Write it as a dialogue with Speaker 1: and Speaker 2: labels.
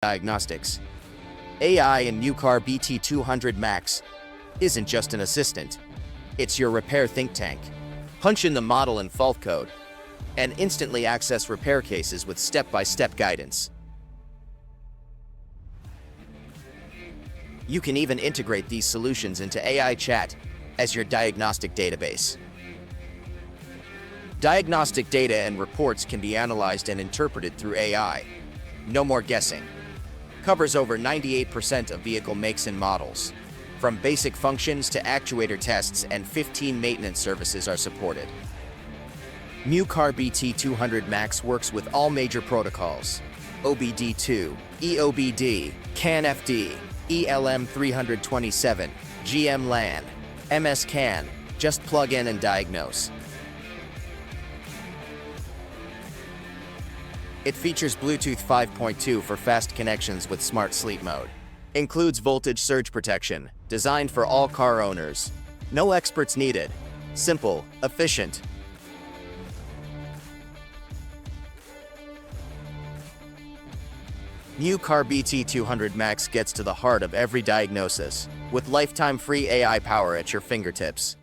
Speaker 1: Diagnostics. AI in Mucar BT200 Max isn't just an assistant, it's your repair think tank. Punch in the model and fault code, and instantly access repair cases with step-by-step guidance. You can even integrate these solutions into AI chat as your diagnostic database. Diagnostic data and reports can be analyzed and interpreted through AI. No more guessing. Covers over 98% of vehicle makes and models. From basic functions to actuator tests, and 15 maintenance services are supported. Mucar BT200 Max works with all major protocols: OBD2, EOBD, CAN-FD, ELM327, GM-LAN, MS-CAN. Just plug in and diagnose. It features Bluetooth 5.2 for fast connections with smart sleep mode. Includes voltage surge protection, designed for all car owners. No experts needed. Simple, efficient. Mucar BT200 Max gets to the heart of every diagnosis, with lifetime free AI power at your fingertips.